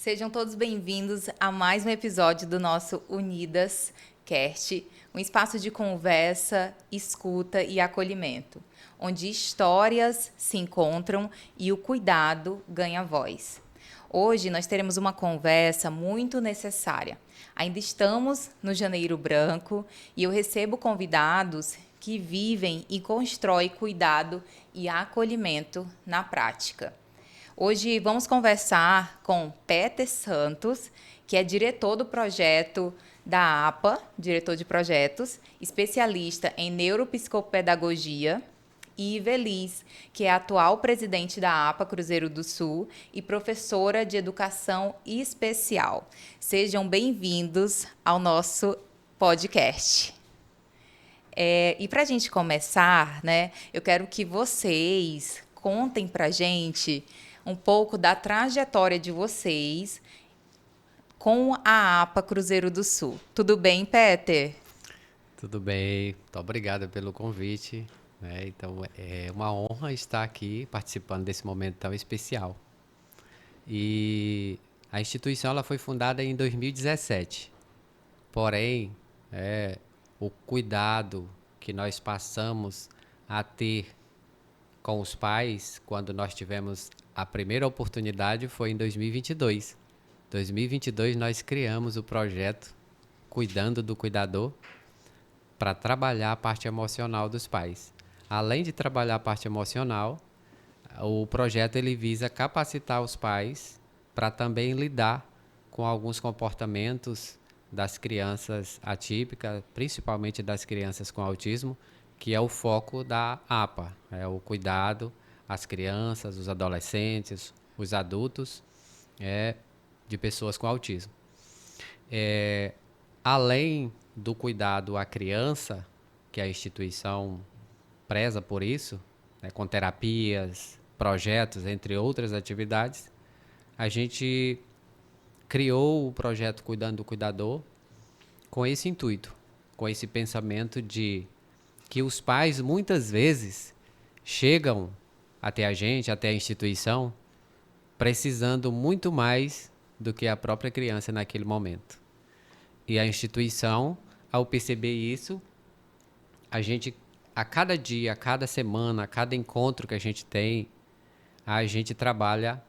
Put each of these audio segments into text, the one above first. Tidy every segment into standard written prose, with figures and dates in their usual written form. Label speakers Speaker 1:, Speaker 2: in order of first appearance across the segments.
Speaker 1: Sejam todos bem-vindos a mais um episódio do nosso Unidas Cast, um espaço de conversa, escuta e acolhimento, onde histórias se encontram e o cuidado ganha voz. Hoje nós teremos uma conversa muito necessária. Ainda estamos no Janeiro Branco e eu recebo convidados que vivem e constroem cuidado e acolhimento na prática. Hoje vamos conversar com Peter Santos, que é diretor do projeto da APA, diretor de projetos, especialista em neuropsicopedagogia, e Ivelis, que é a atual presidente da APA Cruzeiro do Sul e professora de educação especial. Sejam bem-vindos ao nosso podcast. E para a gente começar, né, eu quero que vocês contem para a gente um pouco da trajetória de vocês com a APA Cruzeiro do Sul. Tudo bem, Peter?
Speaker 2: Tudo bem, muito obrigado pelo convite. Então, é uma honra estar aqui participando desse momento tão especial. E a instituição ela foi fundada em 2017. Porém, o cuidado que nós passamos a ter com os pais quando nós tivemos a primeira oportunidade foi em 2022. Em 2022 nós criamos o projeto Cuidando do Cuidador para trabalhar a parte emocional dos pais. Além de trabalhar a parte emocional, o projeto ele visa capacitar os pais para também lidar com alguns comportamentos das crianças atípicas, principalmente das crianças com autismo, que é o foco da APA, é o cuidado às crianças, os adolescentes, os adultos, de pessoas com autismo. Além do cuidado à criança, que a instituição preza por isso, né, com terapias, projetos, entre outras atividades, a gente criou o projeto Cuidando do Cuidador com esse intuito, com esse pensamento de que os pais muitas vezes chegam até a gente, até a instituição, precisando muito mais do que a própria criança naquele momento. E a instituição, ao perceber isso, a gente, a cada dia, a cada semana, a cada encontro que a gente trabalha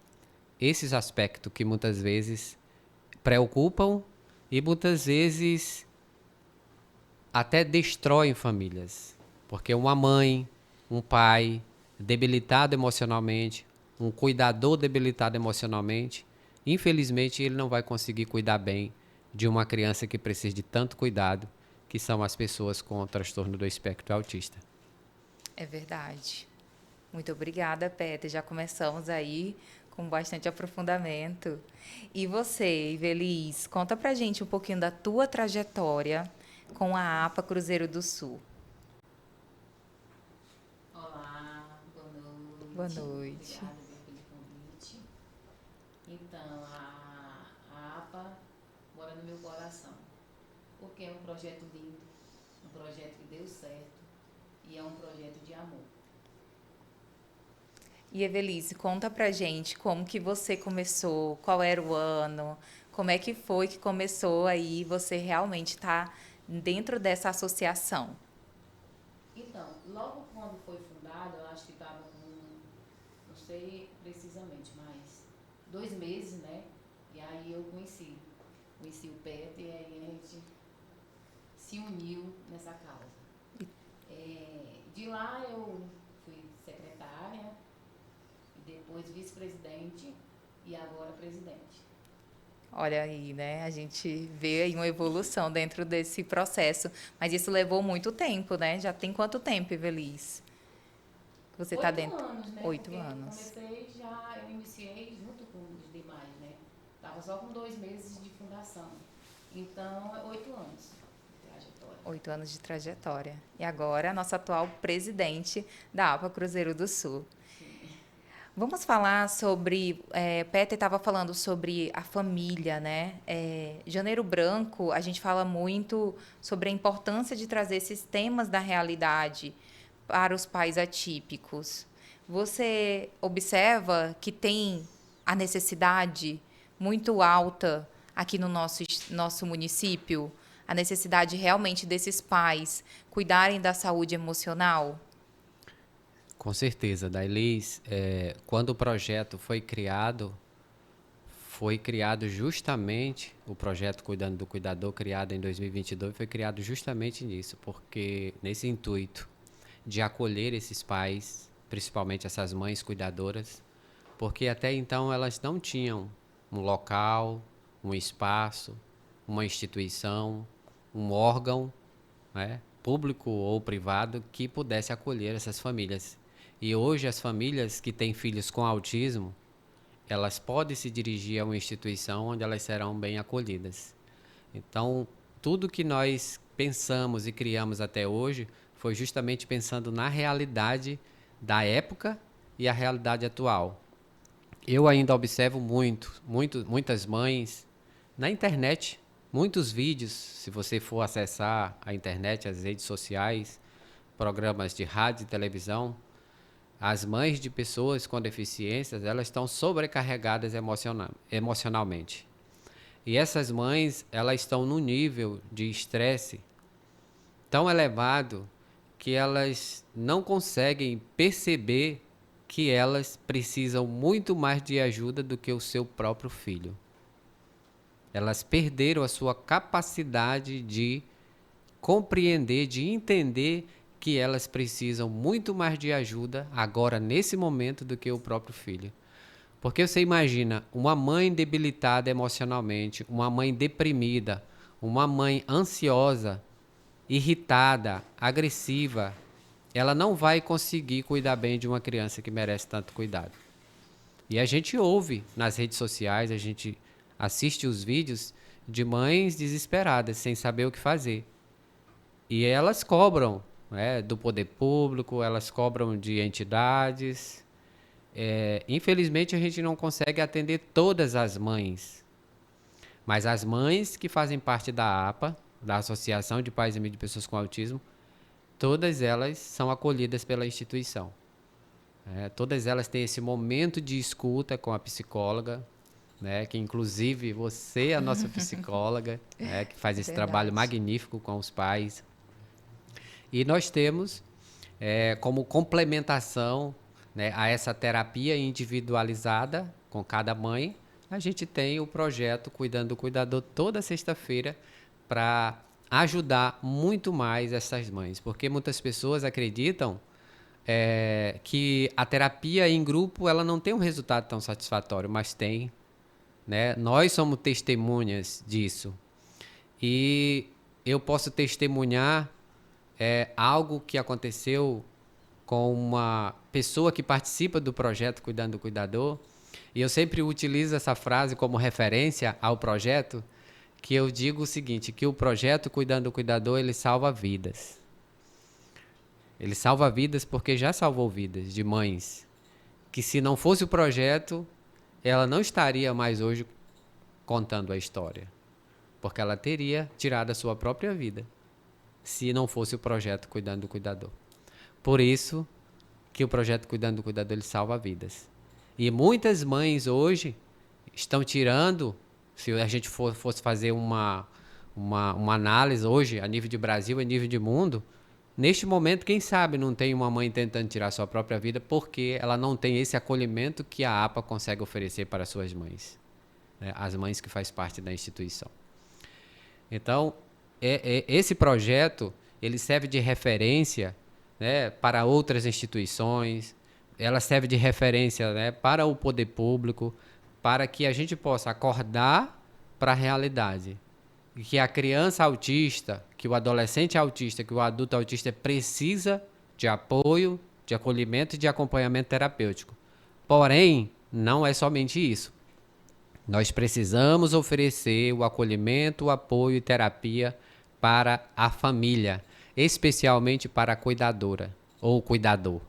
Speaker 2: esses aspectos que muitas vezes preocupam e muitas vezes até destroem famílias. Porque uma mãe, um pai debilitado emocionalmente, um cuidador debilitado emocionalmente, infelizmente ele não vai conseguir cuidar bem de uma criança que precisa de tanto cuidado, que são as pessoas com transtorno do espectro autista.
Speaker 1: É verdade. Muito obrigada, Peter. Já começamos aí com bastante aprofundamento. E você, Ivelis, conta pra gente um pouquinho da tua trajetória com a APA Cruzeiro do Sul.
Speaker 3: Olá, boa
Speaker 1: Boa
Speaker 3: noite.
Speaker 1: noite.
Speaker 3: Obrigada pelo convite. Então, a APA mora no meu coração, porque é um projeto lindo, um projeto que deu certo e é um projeto de amor.
Speaker 1: E Evelise, conta pra gente como que você começou, qual era o ano, como é que foi que começou aí você realmente tá dentro dessa associação.
Speaker 3: Então, logo quando foi fundado, eu acho que estava com, não sei precisamente, mas 2 meses, né? E aí eu conheci o Peter e aí a gente se uniu nessa causa. De lá eu fui secretária, depois vice-presidente e agora presidente.
Speaker 1: Olha aí, né? A gente vê aí uma evolução dentro desse processo, mas isso levou muito tempo, né? Já tem quanto tempo, Evelise? Que você está
Speaker 3: 8
Speaker 1: dentro?
Speaker 3: anos, né?
Speaker 1: 8
Speaker 3: Porque
Speaker 1: anos.
Speaker 3: eu iniciei junto com os demais, né? Tava só com 2 meses de fundação. Então, 8 anos de trajetória.
Speaker 1: 8 anos de trajetória. E agora, a nossa atual presidente da APA Cruzeiro do Sul.
Speaker 3: Sim.
Speaker 1: Vamos falar sobre. Peter estava falando sobre a família, né? Janeiro Branco, a gente fala muito sobre a importância de trazer esses temas da realidade para os pais atípicos. Você observa que tem a necessidade muito alta aqui no nosso município? A necessidade realmente desses pais cuidarem da saúde emocional?
Speaker 2: Com certeza, Dailys, quando o projeto foi criado justamente, o projeto Cuidando do Cuidador, criado em 2022, foi criado justamente nisso, porque nesse intuito de acolher esses pais, principalmente essas mães cuidadoras, porque até então elas não tinham um local, um espaço, uma instituição, um órgão, né, público ou privado, que pudesse acolher essas famílias. E hoje as famílias que têm filhos com autismo, elas podem se dirigir a uma instituição onde elas serão bem acolhidas. Então, tudo que nós pensamos e criamos até hoje foi justamente pensando na realidade da época e a realidade atual. Eu ainda observo muitas mães na internet, muitos vídeos, se você for acessar a internet, as redes sociais, programas de rádio e televisão, as mães de pessoas com deficiências, elas estão sobrecarregadas emocionalmente. E essas mães, elas estão num nível de estresse tão elevado que elas não conseguem perceber que elas precisam muito mais de ajuda do que o seu próprio filho. Elas perderam a sua capacidade de compreender, de entender que elas precisam muito mais de ajuda agora, nesse momento, do que o próprio filho. Porque você imagina uma mãe debilitada emocionalmente, uma mãe deprimida, uma mãe ansiosa, irritada, agressiva, ela não vai conseguir cuidar bem de uma criança que merece tanto cuidado. E a gente ouve nas redes sociais, a gente assiste os vídeos de mães desesperadas, sem saber o que fazer. E elas cobram, né, do poder público, elas cobram de entidades. Infelizmente, a gente não consegue atender todas as mães. Mas as mães que fazem parte da APA, da Associação de Pais e Mães de Pessoas com Autismo, todas elas são acolhidas pela instituição. Todas elas têm esse momento de escuta com a psicóloga, né, que inclusive você é a nossa psicóloga, né, que faz esse trabalho magnífico com os pais. E nós temos, como complementação, né, a essa terapia individualizada com cada mãe, a gente tem o projeto Cuidando do Cuidador toda sexta-feira para ajudar muito mais essas mães. Porque muitas pessoas acreditam que a terapia em grupo ela não tem um resultado tão satisfatório, mas tem. Né? Nós somos testemunhas disso. E eu posso testemunhar algo que aconteceu com uma pessoa que participa do projeto Cuidando do Cuidador. E eu sempre utilizo essa frase como referência ao projeto, que eu digo o seguinte, que o projeto Cuidando do Cuidador, ele salva vidas. Ele salva vidas porque já salvou vidas de mães, que se não fosse o projeto, ela não estaria mais hoje contando a história, porque ela teria tirado a sua própria vida, se não fosse o projeto Cuidando do Cuidador. Por isso que o projeto Cuidando do Cuidador, ele salva vidas. E muitas mães hoje estão tirando, se a gente fosse fazer uma análise hoje, a nível de Brasil, a nível de mundo, neste momento, quem sabe não tem uma mãe tentando tirar sua própria vida porque ela não tem esse acolhimento que a APA consegue oferecer para suas mães, né? As mães que fazem parte da instituição. Então, esse projeto, ele serve de referência, né, para outras instituições, ela serve de referência, né, para o poder público, para que a gente possa acordar para a realidade. E que a criança autista, que o adolescente autista, que o adulto autista precisa de apoio, de acolhimento e de acompanhamento terapêutico. Porém, não é somente isso. Nós precisamos oferecer o acolhimento, o apoio e terapia para a família, especialmente para a cuidadora ou cuidador.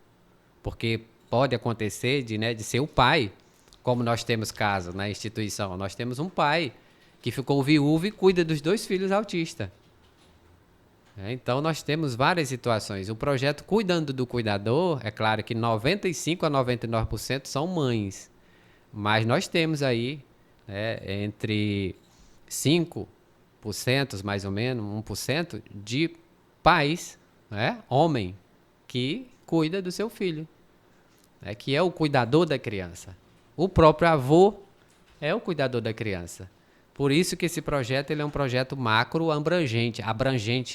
Speaker 2: Porque pode acontecer de ser o pai, como nós temos caso na instituição. Nós temos um pai que ficou viúvo e cuida dos 2 filhos autistas. Então, nós temos várias situações. O projeto Cuidando do Cuidador, é claro que 95% a 99% são mães. Mas nós temos aí né, entre 5%, mais ou menos, 1%, de pais, né, homem, que cuida do seu filho, né, que é o cuidador da criança. O próprio avô é o cuidador da criança. Por isso que esse projeto ele é um projeto macro abrangente,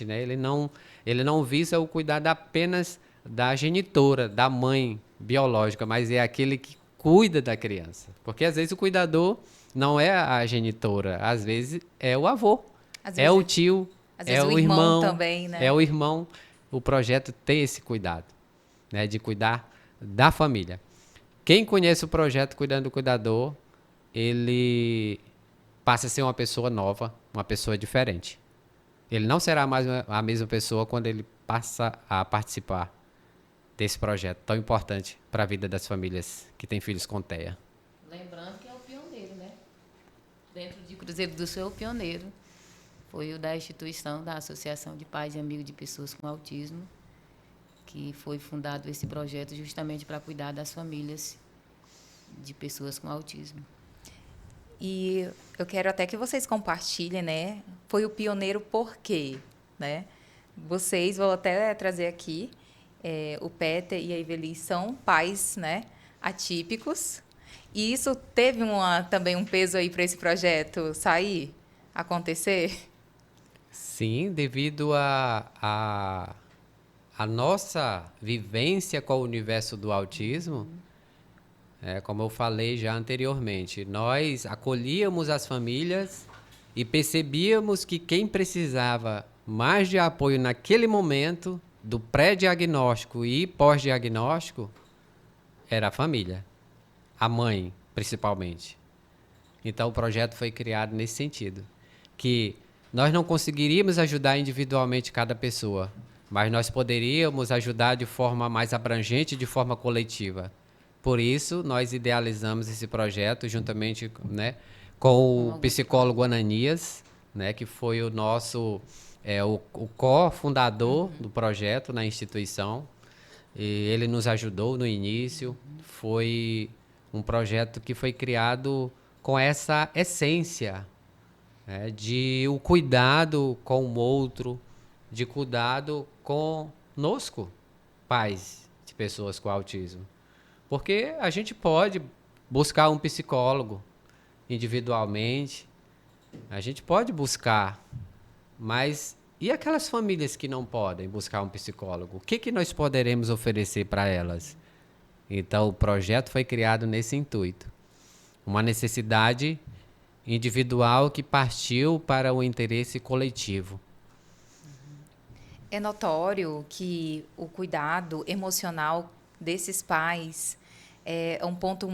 Speaker 2: né? Ele não visa o cuidado apenas da genitora, da mãe biológica, mas é aquele que cuida da criança. Porque às vezes o cuidador não é a genitora, às vezes é o avô,
Speaker 1: Às
Speaker 2: é o
Speaker 1: vezes,
Speaker 2: tio,
Speaker 1: às
Speaker 2: é
Speaker 1: vezes o
Speaker 2: o
Speaker 1: irmão
Speaker 2: irmão,
Speaker 1: também, né?
Speaker 2: é o irmão. O projeto tem esse cuidado, né? De cuidar da família. Quem conhece o projeto Cuidando do Cuidador, ele passa a ser uma pessoa nova, uma pessoa diferente. Ele não será mais a mesma pessoa quando ele passa a participar desse projeto tão importante para a vida das famílias que têm filhos com TEA.
Speaker 3: Lembrando que é o pioneiro, né? Dentro de Cruzeiro do Sul, é o pioneiro. Foi o da instituição da Associação de Pais e Amigos de Pessoas com Autismo, que foi fundado esse projeto justamente para cuidar das famílias de pessoas com autismo.
Speaker 1: E eu quero até que vocês compartilhem, né? Foi o pioneiro por quê, né? Vocês, vou até trazer aqui, o Peter e a Iveli são pais, né, atípicos. E isso teve também um peso aí para esse projeto sair, acontecer?
Speaker 2: Sim, devido a nossa vivência com o universo do autismo, como eu falei já anteriormente, nós acolhíamos as famílias e percebíamos que quem precisava mais de apoio naquele momento, do pré-diagnóstico e pós-diagnóstico, era a família, a mãe, principalmente. Então, o projeto foi criado nesse sentido, que nós não conseguiríamos ajudar individualmente cada pessoa, mas nós poderíamos ajudar de forma mais abrangente, de forma coletiva. Por isso, nós idealizamos esse projeto juntamente, né, com o psicólogo Ananias, né, que foi o nosso o cofundador do projeto na instituição. E ele nos ajudou no início. Foi um projeto que foi criado com essa essência, né, de o cuidado com o outro, de cuidado conosco, pais de pessoas com autismo. Porque a gente pode buscar um psicólogo individualmente, a gente pode buscar, mas e aquelas famílias que não podem buscar um psicólogo? O que nós poderemos oferecer para elas? Então, o projeto foi criado nesse intuito. Uma necessidade individual que partiu para o interesse coletivo.
Speaker 1: É notório que o cuidado emocional desses pais é um ponto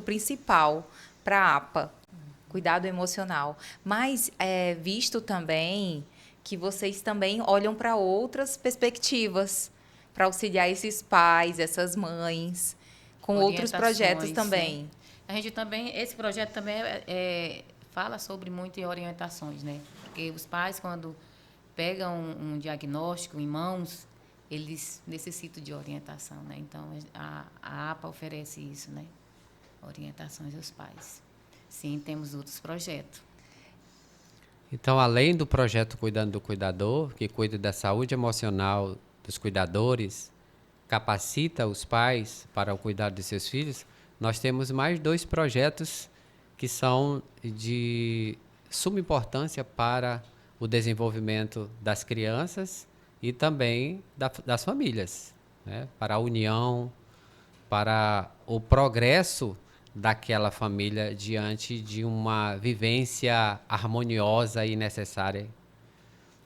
Speaker 1: principal para a APA, cuidado emocional. Mas é visto também que vocês também olham para outras perspectivas, para auxiliar esses pais, essas mães, com outros projetos também.
Speaker 3: Né? A gente também, esse projeto também fala sobre muito em orientações, né? Porque os pais, quando pegam um diagnóstico em mãos, eles necessitam de orientação, né? Então, a APA oferece isso, né? Orientações aos pais. Sim, temos outros projetos.
Speaker 2: Então, além do projeto Cuidando do Cuidador, que cuida da saúde emocional dos cuidadores, capacita os pais para o cuidado de seus filhos, nós temos mais 2 projetos que são de suma importância para o desenvolvimento das crianças e também das famílias, né? Para a união, para o progresso daquela família diante de uma vivência harmoniosa e necessária,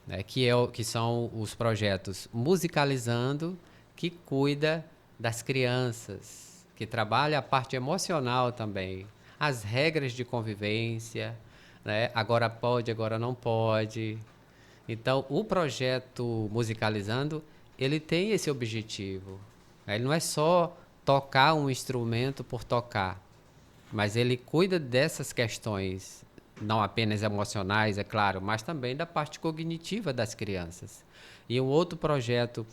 Speaker 2: né? Que são os projetos Musicalizando, que cuida das crianças, que trabalha a parte emocional também, as regras de convivência, né? Agora pode, agora não pode. Então, o projeto Musicalizando, ele tem esse objetivo. Ele não é só tocar um instrumento por tocar, mas ele cuida dessas questões, não apenas emocionais, é claro, mas também da parte cognitiva das crianças. E um outro projeto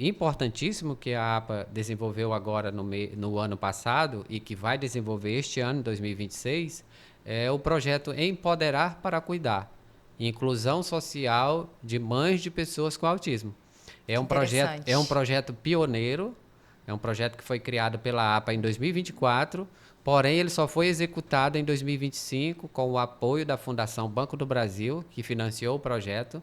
Speaker 2: importantíssimo que a APA desenvolveu agora no ano passado e que vai desenvolver este ano, 2026, é o projeto Empoderar para Cuidar. Inclusão social de mães de pessoas com autismo. É um projeto pioneiro, é um projeto que foi criado pela APA em 2024, porém ele só foi executado em 2025 com o apoio da Fundação Banco do Brasil, que financiou o projeto.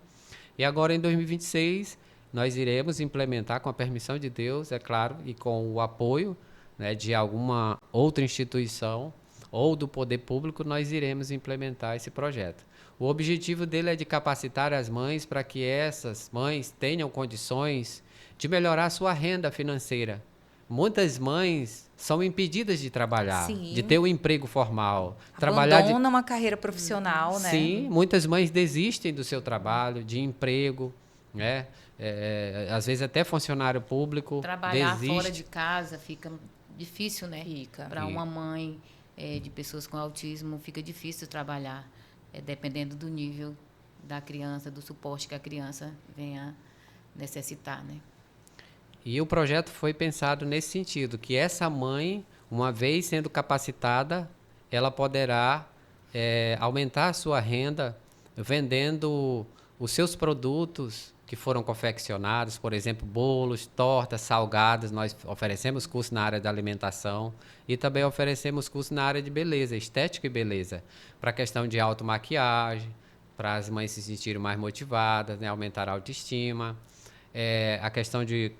Speaker 2: E agora em 2026 nós iremos implementar, com a permissão de Deus, é claro, e com o apoio, né, de alguma outra instituição ou do poder público, nós iremos implementar esse projeto. O objetivo dele é de capacitar as mães para que essas mães tenham condições de melhorar a sua renda financeira. Muitas mães são impedidas de trabalhar,
Speaker 1: Sim.
Speaker 2: de ter um emprego formal.
Speaker 1: Abandonam uma carreira profissional, né?
Speaker 2: Sim, muitas mães desistem do seu trabalho, de emprego, né? Às vezes até funcionário público
Speaker 3: Trabalhar
Speaker 2: desiste.
Speaker 3: fora de casa fica difícil, né?
Speaker 1: Fica.
Speaker 3: Para uma mãe de pessoas com autismo, fica difícil trabalhar, dependendo do nível da criança, do suporte que a criança venha necessitar, né?
Speaker 2: E o projeto foi pensado nesse sentido, que essa mãe, uma vez sendo capacitada, ela poderá aumentar a sua renda vendendo os seus produtos que foram confeccionados, por exemplo, bolos, tortas, salgados. Nós oferecemos curso na área da alimentação e também oferecemos curso na área de beleza, estética e beleza, para a questão de automaquiagem, para as mães se sentirem mais motivadas, né, aumentar a autoestima, a questão de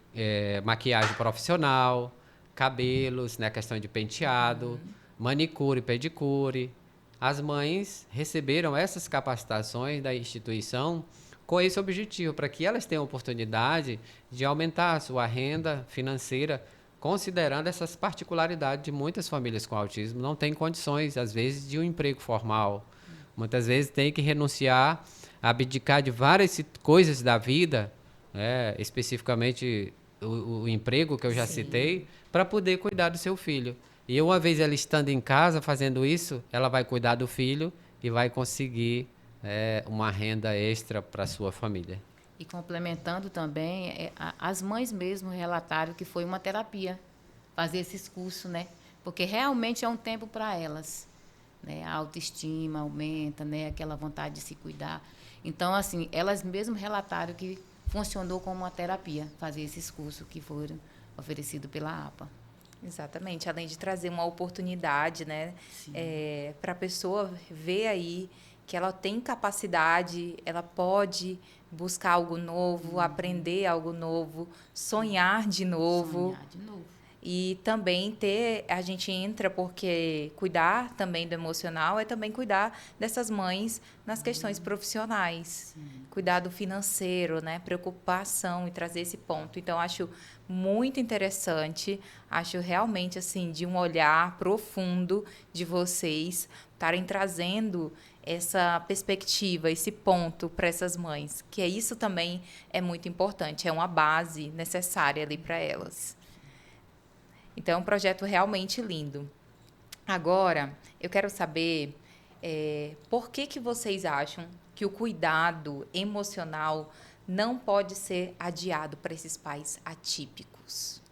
Speaker 2: maquiagem profissional, cabelos, né, a questão de penteado, manicure, pedicure. As mães receberam essas capacitações da instituição com esse objetivo, para que elas tenham oportunidade de aumentar a sua renda financeira, considerando essas particularidades de muitas famílias com autismo. Não têm condições, às vezes, de um emprego formal. Muitas vezes tem que renunciar, abdicar de várias coisas da vida, especificamente o emprego que eu já citei, para poder cuidar do seu filho. E uma vez ela estando em casa fazendo isso, ela vai cuidar do filho e vai conseguir uma renda extra para a sua família.
Speaker 3: E complementando também, as mães mesmo relataram que foi uma terapia fazer esses cursos, né? Porque realmente é um tempo para elas, né? A autoestima aumenta, né? Aquela vontade de se cuidar. Então, assim, elas mesmo relataram que funcionou como uma terapia fazer esses cursos que foram oferecidos pela APA.
Speaker 1: Exatamente, além de trazer uma oportunidade, né, para a pessoa ver aí que ela tem capacidade, ela pode buscar algo novo, aprender algo novo, sonhar de novo.
Speaker 3: Sonhar de novo.
Speaker 1: E também a gente entra porque cuidar também do emocional é também cuidar dessas mães nas questões profissionais. Sim. Cuidar do financeiro, né? Preocupação e trazer esse ponto. Então, acho muito interessante, acho realmente assim, de um olhar profundo de vocês estarem trazendo essa perspectiva, esse ponto para essas mães, que isso também é muito importante, é uma base necessária ali para elas. Então, é um projeto realmente lindo. Agora, eu quero saber por que vocês acham que o cuidado emocional não pode ser adiado para esses pais atípicos?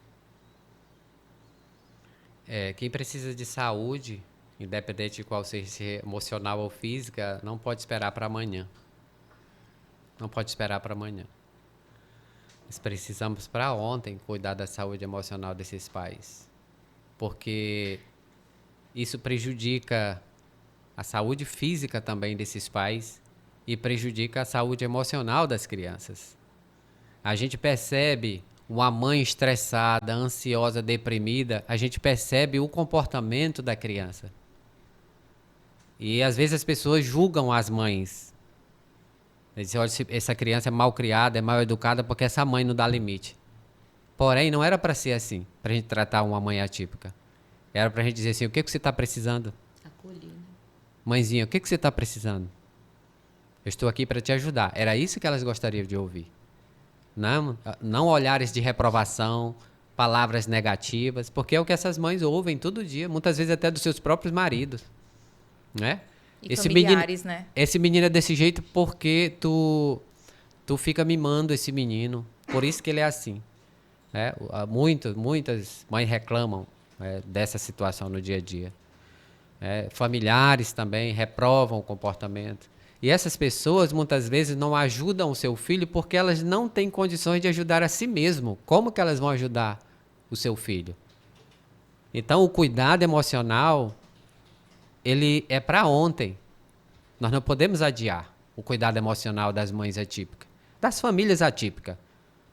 Speaker 2: Quem precisa de saúde, independente de qual seja, se emocional ou física, não pode esperar para amanhã. Não pode esperar para amanhã. Nós precisamos, para ontem, cuidar da saúde emocional desses pais, porque isso prejudica a saúde física também desses pais e prejudica a saúde emocional das crianças. A gente percebe uma mãe estressada, ansiosa, deprimida, a gente percebe o comportamento da criança. E às vezes as pessoas julgam as mães. Eles dizem, olha, essa criança é mal criada, é mal educada porque essa mãe não dá limite. Porém, não era para ser assim, para a gente tratar uma mãe atípica. Era para a gente dizer assim, o que você está precisando?
Speaker 3: Acolher, né?
Speaker 2: Mãezinha, o que você está precisando? Eu estou aqui para te ajudar. Era isso que elas gostariam de ouvir. Não olhares de reprovação, palavras negativas, porque é o que essas mães ouvem todo dia, muitas vezes até dos seus próprios maridos, né?
Speaker 1: E familiares, né?
Speaker 2: Esse menino é desse jeito porque tu fica mimando esse menino. Por isso que ele é assim. né? Muitas mães reclamam, dessa situação no dia a dia. Familiares também reprovam o comportamento. E essas pessoas, muitas vezes, não ajudam o seu filho porque elas não têm condições de ajudar a si mesmo. Como que elas vão ajudar o seu filho? Então, o cuidado emocional, ele é para ontem. Nós não podemos adiar o cuidado emocional das mães atípicas, das famílias atípicas.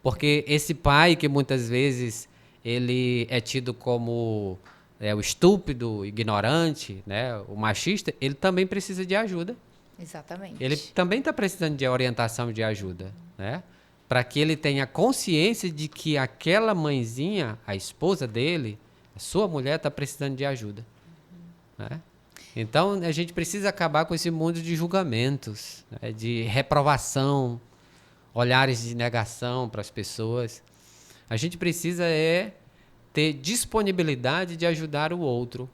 Speaker 2: Porque esse pai que muitas vezes ele é tido como o estúpido, ignorante, né, o machista, ele também precisa de ajuda.
Speaker 1: Exatamente.
Speaker 2: Ele também está precisando de orientação e de ajuda, né? Para que ele tenha consciência de que aquela mãezinha, a esposa dele, a sua mulher, está precisando de ajuda. Né? Então, a gente precisa acabar com esse mundo de julgamentos, né? De reprovação, olhares de negação para as pessoas. A gente precisa ter disponibilidade de ajudar o outro.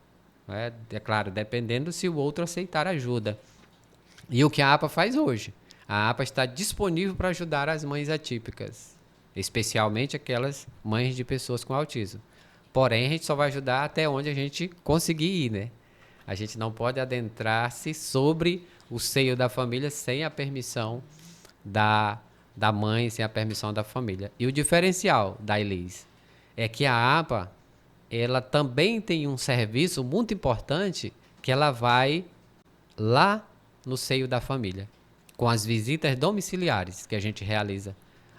Speaker 2: Né? É claro, dependendo se o outro aceitar ajuda. E o que a APA faz hoje? A APA está disponível para ajudar as mães atípicas, especialmente aquelas mães de pessoas com autismo. Porém, a gente só vai ajudar até onde a gente conseguir ir, né? A gente não pode adentrar-se sobre o seio da família sem a permissão da mãe, sem a permissão da família. E o diferencial da Elis é que a APA, ela também tem um serviço muito importante que ela vai lá no seio da família, com as visitas domiciliares que a gente realiza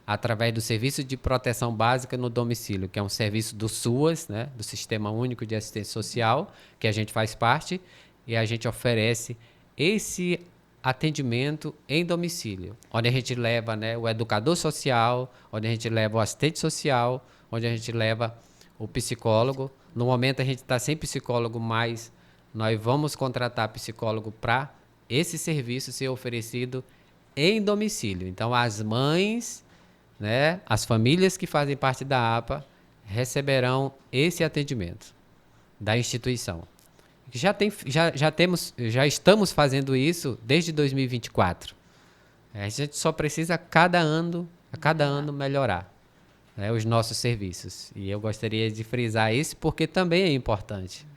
Speaker 2: através do Serviço de Proteção Básica no Domicílio, que é um serviço do SUAS, né, do Sistema Único de Assistência Social, que a gente faz parte, e a gente oferece esse atendimento em domicílio, onde a gente leva, né, o educador social, onde a gente leva o assistente social, onde a gente leva o psicólogo. No momento a gente está sem psicólogo, mas nós vamos contratar psicólogo para esse serviço ser oferecido em domicílio. Então, as mães, né, as famílias que fazem parte da APA receberão esse atendimento da instituição. Já estamos fazendo isso desde 2024. A gente só precisa a cada ano melhorar, né, os nossos serviços. E eu gostaria de frisar isso porque também é importante.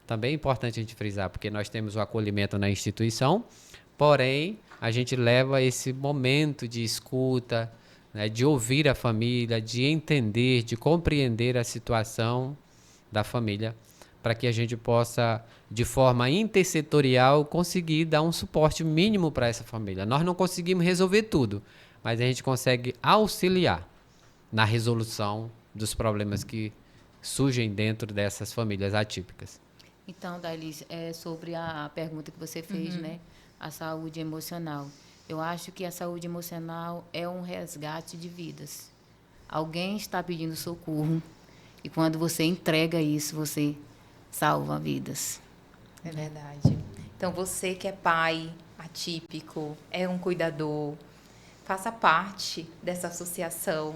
Speaker 2: Também é importante a gente frisar, porque nós temos o acolhimento na instituição, porém, a gente leva esse momento de escuta, né, de ouvir a família, de entender, de compreender a situação da família, para que a gente possa, de forma intersetorial, conseguir dar um suporte mínimo para essa família. Nós não conseguimos resolver tudo, mas a gente consegue auxiliar na resolução dos problemas que surgem dentro dessas famílias atípicas.
Speaker 3: Então, Dailise, sobre a pergunta que você fez, né? A saúde emocional. Eu acho que a saúde emocional é um resgate de vidas. Alguém está pedindo socorro e quando você entrega isso, você salva vidas.
Speaker 1: É verdade. Então, você que é pai atípico, é um cuidador, faça parte dessa associação.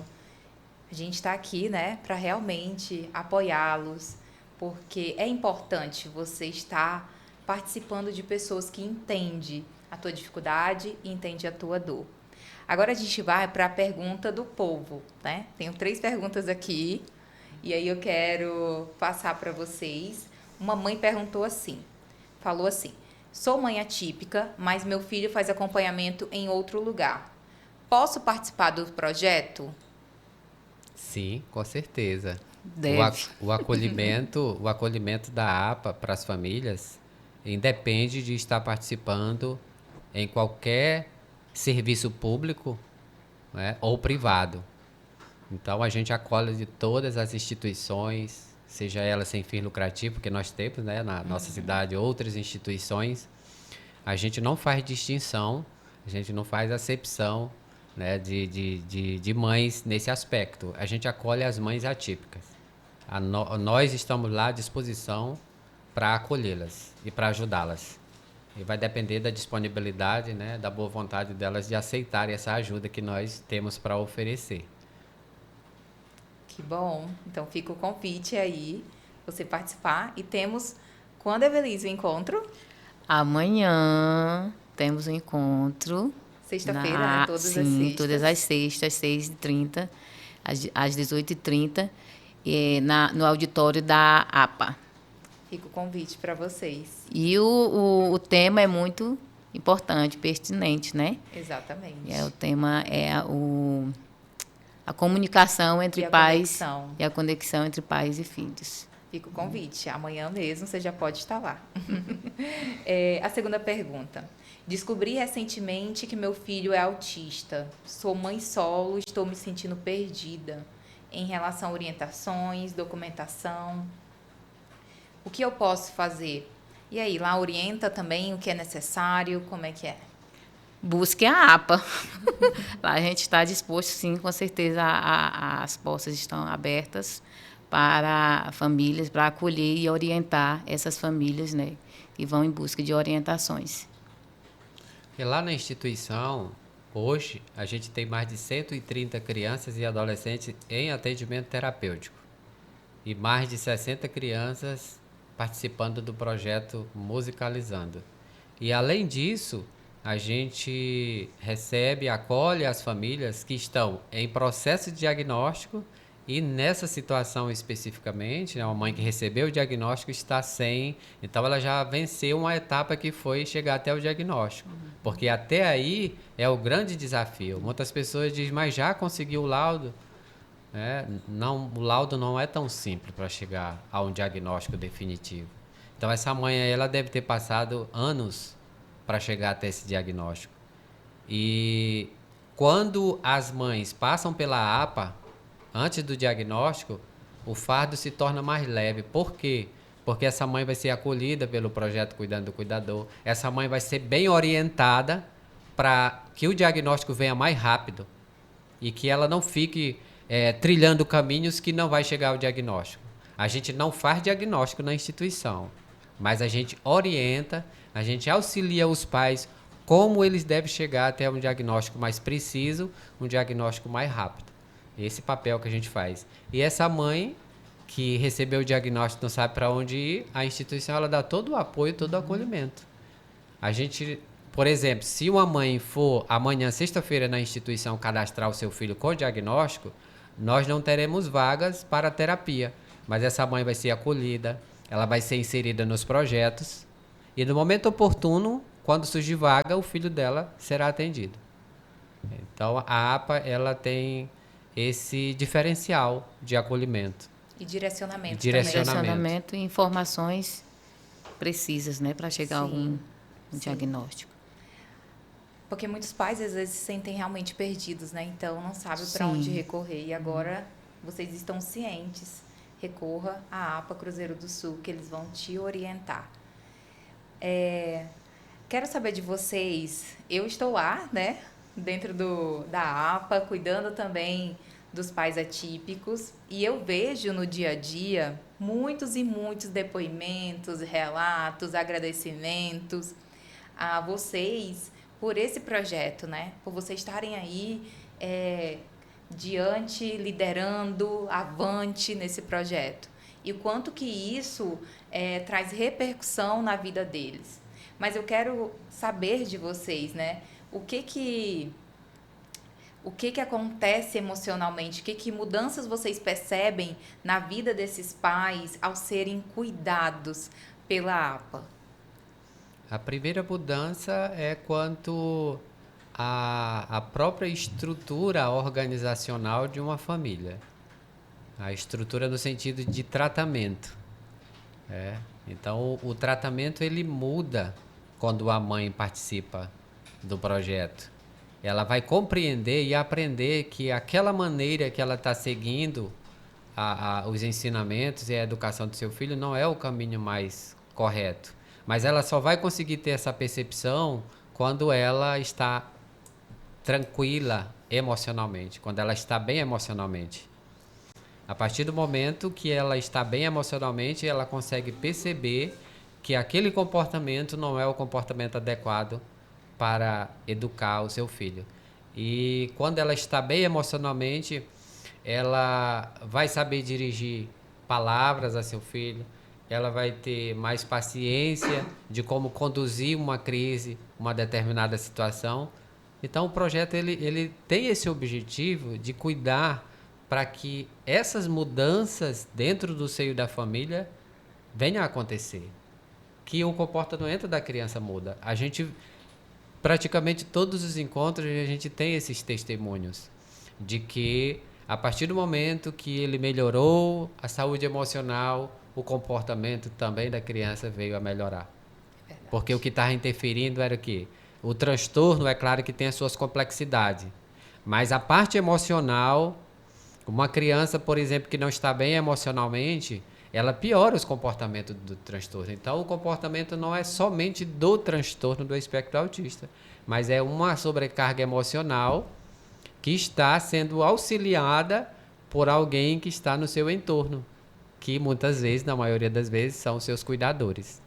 Speaker 1: A gente está aqui, né, para realmente apoiá-los, porque é importante você estar participando de pessoas que entendem a tua dificuldade e entendem a tua dor. Agora a gente vai para a pergunta do povo, né? Tenho 3 perguntas aqui e aí eu quero passar para vocês. Uma mãe perguntou assim, falou assim: sou mãe atípica, mas meu filho faz acompanhamento em outro lugar. Posso participar do projeto?
Speaker 2: Sim, com certeza.
Speaker 3: Deve.
Speaker 2: O acolhimento da APA para as famílias independe de estar participando em qualquer serviço público, né, ou privado. Então, a gente acolhe de todas as instituições, seja ela sem fim lucrativo, porque nós temos, né, na nossa cidade outras instituições. A gente não faz distinção, a gente não faz acepção, né, de mães nesse aspecto. A gente acolhe as mães atípicas. Nós estamos lá à disposição para acolhê-las e para ajudá-las. E vai depender da disponibilidade, né, da boa vontade delas de aceitarem essa ajuda que nós temos para oferecer.
Speaker 1: Que bom. Então fica o convite aí, você participar. E temos, quando, Evelise, o encontro?
Speaker 3: Amanhã temos um encontro.
Speaker 1: Sexta-feira, né? Todas as sextas.
Speaker 3: Todas as sextas, 6h30. às 18h30, no auditório da APA.
Speaker 1: Fica o convite para vocês.
Speaker 3: E o tema é muito importante, pertinente, né?
Speaker 1: Exatamente.
Speaker 3: O tema é a comunicação entre pais e a conexão entre pais e filhos.
Speaker 1: Fica o convite. Amanhã mesmo você já pode estar lá. A segunda pergunta. Descobri recentemente que meu filho é autista. Sou mãe solo, estou me sentindo perdida em relação a orientações, documentação. O que eu posso fazer? E aí, lá orienta também o que é necessário? Como é que é?
Speaker 3: Busque a APA. Lá a gente está disposto, sim, com certeza, as portas estão abertas para famílias, para acolher e orientar essas famílias, né, que vão em busca de orientações.
Speaker 2: E lá na instituição, hoje, a gente tem mais de 130 crianças e adolescentes em atendimento terapêutico e mais de 60 crianças participando do projeto Musicalizando. E, além disso, a gente recebe, acolhe as famílias que estão em processo de diagnóstico e nessa situação especificamente, né, uma mãe que recebeu o diagnóstico está sem, então ela já venceu uma etapa que foi chegar até o diagnóstico, porque até aí é o grande desafio. Muitas pessoas dizem, mas já conseguiu o laudo? Não, o laudo não é tão simples para chegar a um diagnóstico definitivo. Então essa mãe ela deve ter passado anos para chegar até esse diagnóstico. E quando as mães passam pela APA, antes do diagnóstico, o fardo se torna mais leve. Por quê? Porque essa mãe vai ser acolhida pelo projeto Cuidando do Cuidador. Essa mãe vai ser bem orientada para que o diagnóstico venha mais rápido e que ela não fique trilhando caminhos que não vai chegar ao diagnóstico. A gente não faz diagnóstico na instituição, mas a gente orienta, a gente auxilia os pais como eles devem chegar até um diagnóstico mais preciso, um diagnóstico mais rápido. Esse papel que a gente faz. E essa mãe que recebeu o diagnóstico não sabe para onde ir, a instituição ela dá todo o apoio, todo o acolhimento. A gente, por exemplo, se uma mãe for amanhã, sexta-feira, na instituição cadastrar o seu filho com diagnóstico, nós não teremos vagas para terapia, mas essa mãe vai ser acolhida, ela vai ser inserida nos projetos e no momento oportuno, quando surgir vaga, o filho dela será atendido. Então, a APA ela tem esse diferencial de acolhimento.
Speaker 1: E direcionamento.
Speaker 3: Direcionamento e informações precisas, né, para chegar a algum diagnóstico.
Speaker 1: Porque muitos pais, às vezes, se sentem realmente perdidos, né? Então, não sabem para onde recorrer. E agora, vocês estão cientes. Recorra à APA Cruzeiro do Sul, que eles vão te orientar. Quero saber de vocês. Eu estou lá, né? Dentro da APA, cuidando também dos pais atípicos. E eu vejo no dia a dia muitos e muitos depoimentos, relatos, agradecimentos a vocês por esse projeto, né? Por vocês estarem aí diante, liderando, avante nesse projeto. E o quanto que isso traz repercussão na vida deles. Mas eu quero saber de vocês, né? O que acontece emocionalmente? Que mudanças vocês percebem na vida desses pais ao serem cuidados pela APA?
Speaker 2: A primeira mudança é quanto à própria estrutura organizacional de uma família. A estrutura no sentido de tratamento. Então, o tratamento ele muda quando a mãe participa do projeto. Ela vai compreender e aprender que aquela maneira que ela está seguindo os ensinamentos e a educação do seu filho não é o caminho mais correto. Mas ela só vai conseguir ter essa percepção quando ela está tranquila emocionalmente, quando ela está bem emocionalmente. A partir do momento que ela está bem emocionalmente, ela consegue perceber que aquele comportamento não é o comportamento adequado para educar o seu filho. E quando ela está bem emocionalmente, ela vai saber dirigir palavras a seu filho, ela vai ter mais paciência de como conduzir uma crise, uma determinada situação. Então, o projeto ele tem esse objetivo de cuidar para que essas mudanças dentro do seio da família venham a acontecer. Que o comportamento da criança muda. A gente, praticamente todos os encontros, a gente tem esses testemunhos de que, a partir do momento que ele melhorou a saúde emocional, o comportamento também da criança veio a melhorar.
Speaker 1: Verdade.
Speaker 2: Porque o que estava interferindo era o quê? O transtorno, é claro que tem as suas complexidades, mas a parte emocional, uma criança, por exemplo, que não está bem emocionalmente, ela piora os comportamentos do transtorno. Então, o comportamento não é somente do transtorno do espectro autista, mas é uma sobrecarga emocional que está sendo auxiliada por alguém que está no seu entorno, que muitas vezes, na maioria das vezes, são seus cuidadores.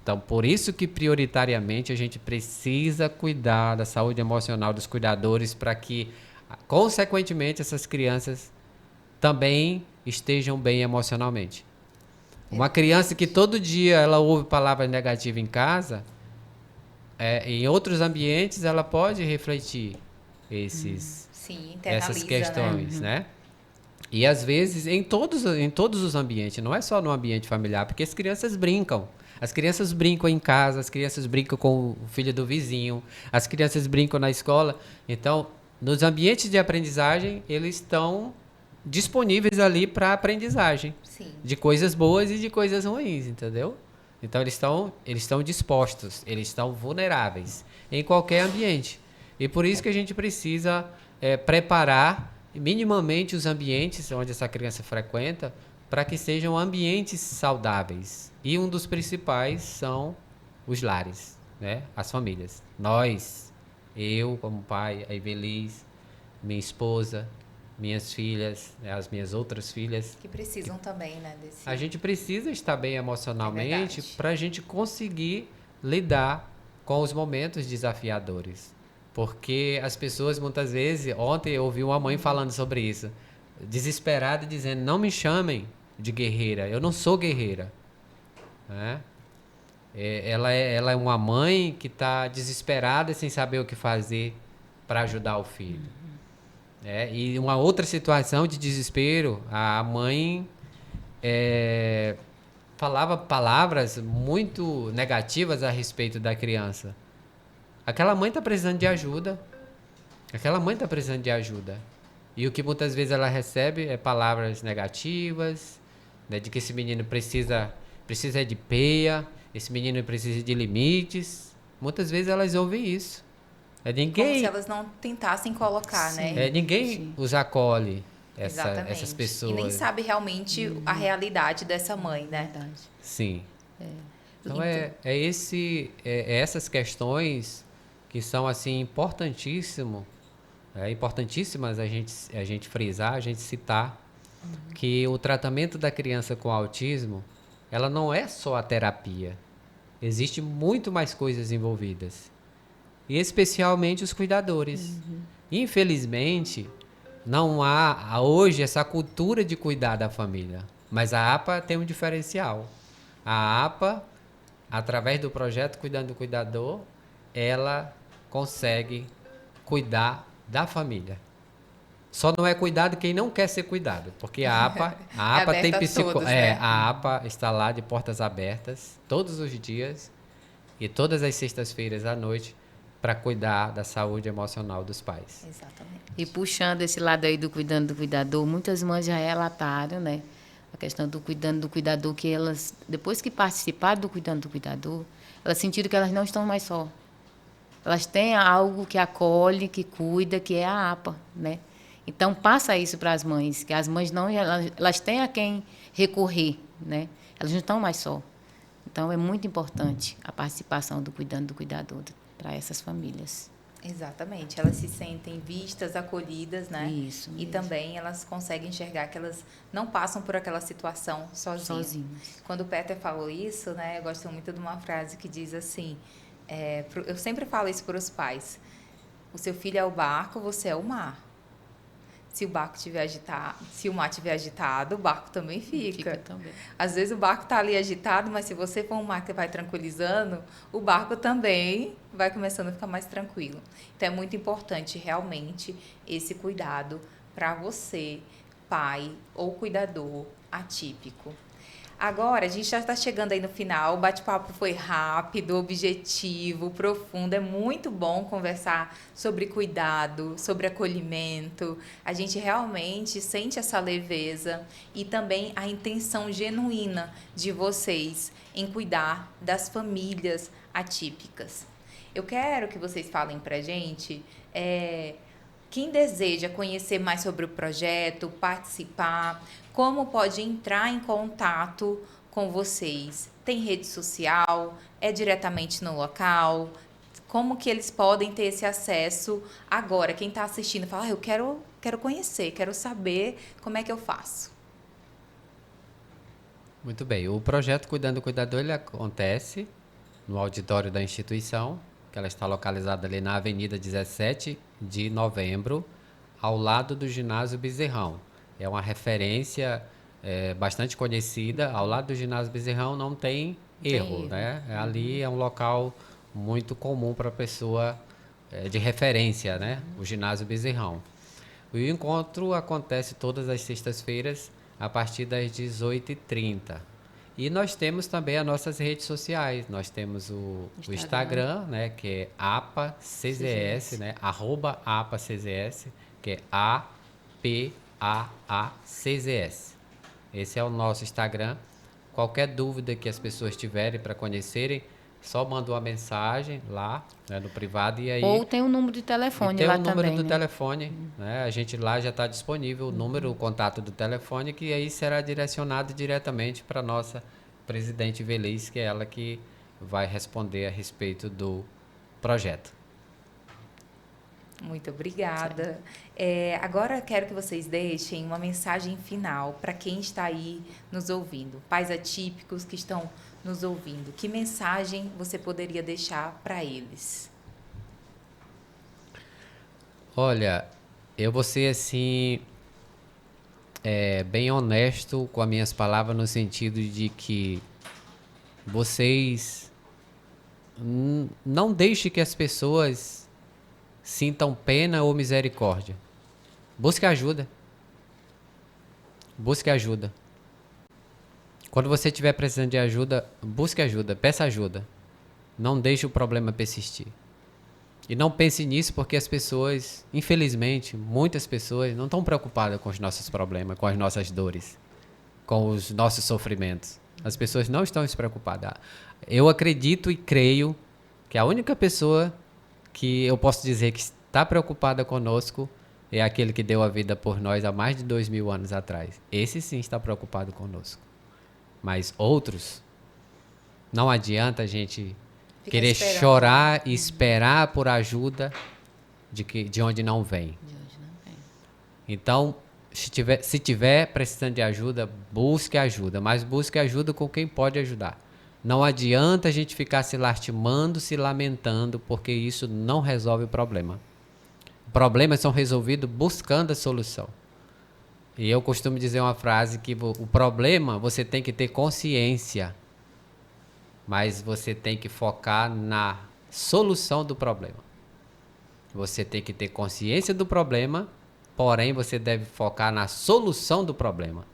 Speaker 2: Então, por isso que prioritariamente a gente precisa cuidar da saúde emocional dos cuidadores para que, consequentemente, essas crianças também estejam bem emocionalmente. Uma criança que todo dia ela ouve palavras negativas em casa, em outros ambientes ela pode refletir
Speaker 1: Sim,
Speaker 2: essas
Speaker 1: internaliza,
Speaker 2: questões, né? E às vezes em todos os ambientes, não é só no ambiente familiar, porque as crianças brincam. As crianças brincam em casa, as crianças brincam com o filho do vizinho, as crianças brincam na escola. Então, nos ambientes de aprendizagem, eles estão disponíveis ali para aprendizagem.
Speaker 1: Sim.
Speaker 2: De coisas boas e de coisas ruins, entendeu? Então, eles estão dispostos, eles estão vulneráveis em qualquer ambiente. E por isso que a gente precisa preparar minimamente os ambientes onde essa criança frequenta para que sejam ambientes saudáveis. E um dos principais são os lares, né? As famílias. Nós, eu como pai, a Ivelis, minha esposa, minhas filhas, né? As minhas outras filhas.
Speaker 1: Que precisam também, né?
Speaker 2: A gente precisa estar bem emocionalmente
Speaker 1: verdade.
Speaker 2: para a gente conseguir lidar com os momentos desafiadores. Porque as pessoas muitas vezes, ontem eu ouvi uma mãe falando sobre isso, desesperada, dizendo: não me chamem de guerreira, eu não sou guerreira. Né? Ela é uma mãe que está desesperada sem saber o que fazer para ajudar o filho. E uma outra situação de desespero, a mãe falava palavras muito negativas a respeito da criança. Aquela mãe está precisando de ajuda. Aquela mãe está precisando de ajuda. E o que muitas vezes ela recebe é palavras negativas, né, de que esse menino precisa de peia, esse menino precisa de limites. Muitas vezes elas ouvem isso.
Speaker 1: Como se elas não tentassem colocar, né?
Speaker 2: Ninguém os acolhe, essas pessoas.
Speaker 1: E nem sabe realmente a realidade dessa mãe, né?
Speaker 3: Verdade.
Speaker 2: Sim. Então, essas questões que são assim importantíssimas a gente frisar, a gente citar, que o tratamento da criança com autismo, ela não é só a terapia. Existe muito mais coisas envolvidas. E especialmente os cuidadores. Infelizmente, não há hoje essa cultura de cuidar da família. Mas a APA tem um diferencial. A APA, através do projeto Cuidando do Cuidador, ela consegue cuidar da família. Só não é cuidado quem não quer ser cuidado, porque a APA tem
Speaker 1: todos, né?
Speaker 2: a APA está lá de portas abertas todos os dias e todas as sextas-feiras à noite para cuidar da saúde emocional dos pais.
Speaker 1: Exatamente.
Speaker 3: E puxando esse lado aí do cuidando do cuidador, muitas mães já relataram, né? A questão do cuidando do cuidador, que elas, depois que participaram do cuidando do cuidador, elas sentiram que elas não estão mais só. Elas têm algo que acolhe, que cuida, que é a APA, né? Então, passa isso para as mães, que as mães não, elas têm a quem recorrer, né? Elas não estão mais só. Então, é muito importante a participação do cuidando do cuidador para essas famílias.
Speaker 1: Exatamente. Elas se sentem vistas, acolhidas, né?
Speaker 3: Isso
Speaker 1: E
Speaker 3: mesmo.
Speaker 1: também elas conseguem enxergar que elas não passam por aquela situação sozinhas. Quando o Peter falou isso, né? Eu gosto muito de uma frase que diz assim, eu sempre falo isso para os pais: o seu filho é o barco, você é o mar. Se o barco tiver agitado, se o mar estiver agitado, o barco também fica.
Speaker 3: Também.
Speaker 1: Às vezes o barco está ali agitado, mas se você for um mar que vai tranquilizando, o barco também vai começando a ficar mais tranquilo. Então é muito importante realmente esse cuidado para você, pai ou cuidador atípico. Agora, a gente já está chegando aí no final, o bate-papo foi rápido, objetivo, profundo, é muito bom conversar sobre cuidado, sobre acolhimento, a gente realmente sente essa leveza e também a intenção genuína de vocês em cuidar das famílias atípicas. Eu quero que vocês falem pra gente, quem deseja conhecer mais sobre o projeto, participar, como pode entrar em contato com vocês? Tem rede social? É diretamente no local? Como que eles podem ter esse acesso agora? Quem está assistindo fala, eu quero conhecer, quero saber como é que eu faço.
Speaker 2: Muito bem. O projeto Cuidando do Cuidador ele acontece no auditório da instituição, que ela está localizada ali na Avenida 17 de Novembro, ao lado do Ginásio Bezerrão. É uma referência bastante conhecida. Ao lado do Ginásio Bezerrão não tem erro, né? Ali é um local muito comum para a pessoa de referência, né? O Ginásio Bezerrão. O encontro acontece todas as sextas-feiras a partir das 18h30. E nós temos também as nossas redes sociais. Nós temos o Instagram, né, que é APACZS, né, @APACZS, que é APAACZS. Esse é o nosso Instagram. Qualquer dúvida que as pessoas tiverem para conhecerem, só manda uma mensagem lá, né, no privado e aí...
Speaker 3: Ou tem um número de telefone lá também,
Speaker 2: tem o número do telefone, né? A gente lá já está disponível o número, o contato do telefone, que aí será direcionado diretamente para a nossa presidente Veliz, que é ela que vai responder a respeito do projeto.
Speaker 1: Muito obrigada. Agora quero que vocês deixem uma mensagem final para quem está aí nos ouvindo, pais atípicos que estão nos ouvindo. Que mensagem você poderia deixar para eles?
Speaker 2: Olha, eu vou ser assim, bem honesto com as minhas palavras no sentido de que vocês não deixem que as pessoas sintam pena ou misericórdia. Busque ajuda. Busque ajuda. Quando você estiver precisando de ajuda, busque ajuda, peça ajuda. Não deixe o problema persistir. E não pense nisso porque as pessoas, infelizmente, muitas pessoas não estão preocupadas com os nossos problemas, com as nossas dores, com os nossos sofrimentos. As pessoas não estão se preocupadas. Eu acredito e creio que a única pessoa que eu posso dizer que está preocupada conosco é aquele que deu a vida por nós há mais de 2000 anos atrás. Esse sim está preocupado conosco. Mas outros, não adianta a gente querer chorar e esperar por ajuda de onde não vem. Então, se tiver precisando de ajuda, busque ajuda, mas busque ajuda com quem pode ajudar. Não adianta a gente ficar se lastimando, se lamentando, porque isso não resolve o problema. Problemas são resolvidos buscando a solução. E eu costumo dizer uma frase que o problema você tem que ter consciência, mas você tem que focar na solução do problema. Você tem que ter consciência do problema, porém você deve focar na solução do problema.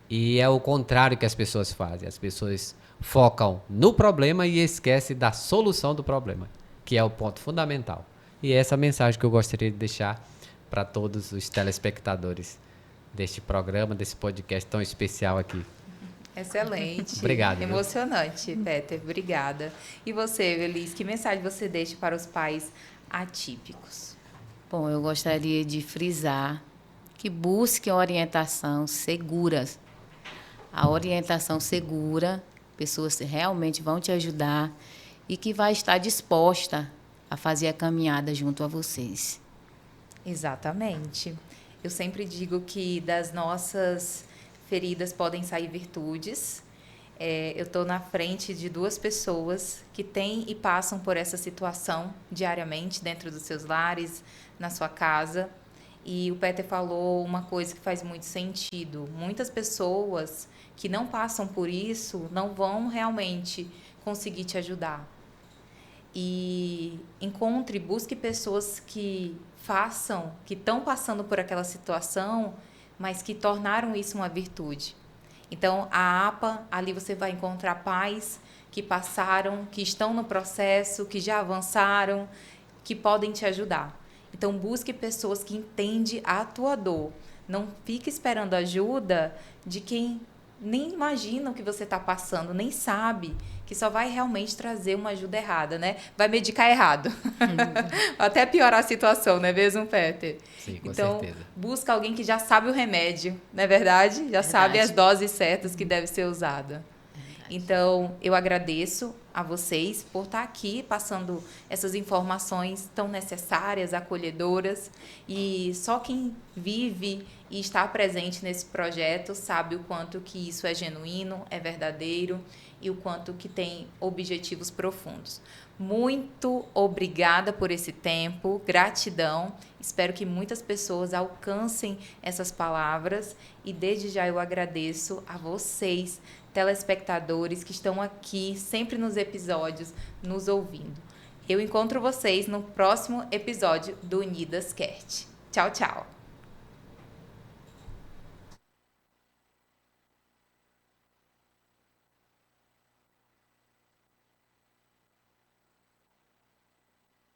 Speaker 2: E é o contrário que as pessoas fazem. As pessoas focam no problema e esquecem da solução do problema, que é o ponto fundamental. E é essa mensagem que eu gostaria de deixar para todos os telespectadores deste programa, desse podcast tão especial aqui.
Speaker 1: Excelente.
Speaker 2: Obrigado.
Speaker 1: Emocionante, Peter. Obrigada. E você, Veliz, que mensagem você deixa para os pais atípicos?
Speaker 3: Bom, eu gostaria de frisar que busque orientação segura. A orientação segura, pessoas realmente vão te ajudar e que vai estar disposta a fazer a caminhada junto a vocês.
Speaker 1: Exatamente. Eu sempre digo que das nossas feridas podem sair virtudes. Eu estou na frente de 2 pessoas que têm e passam por essa situação diariamente dentro dos seus lares, na sua casa. E o Peter falou uma coisa que faz muito sentido. Muitas pessoas que não passam por isso não vão realmente conseguir te ajudar. e encontre, busque pessoas que estão passando por aquela situação, mas que tornaram isso uma virtude. Então, a APA, ali você vai encontrar pais que passaram, que estão no processo, que já avançaram, que podem te ajudar. Então, busque pessoas que entendem a tua dor. Não fique esperando ajuda de quem nem imagina o que você está passando, nem sabe, que só vai realmente trazer uma ajuda errada, né? Vai medicar errado. Até piorar a situação, não é mesmo, Peter?
Speaker 2: Sim, com
Speaker 1: Então,
Speaker 2: certeza.
Speaker 1: busca alguém que já sabe o remédio, não é verdade? Já sabe as doses certas que deve ser usada. Então, eu agradeço a vocês por estar aqui passando essas informações tão necessárias, acolhedoras. E só quem vive e está presente nesse projeto sabe o quanto que isso é genuíno, é verdadeiro e o quanto que tem objetivos profundos. Muito obrigada por esse tempo, gratidão. Espero que muitas pessoas alcancem essas palavras e desde já eu agradeço a vocês, telespectadores que estão aqui sempre nos episódios nos ouvindo. Eu encontro vocês no próximo episódio do Unidas Cast. Tchau, tchau!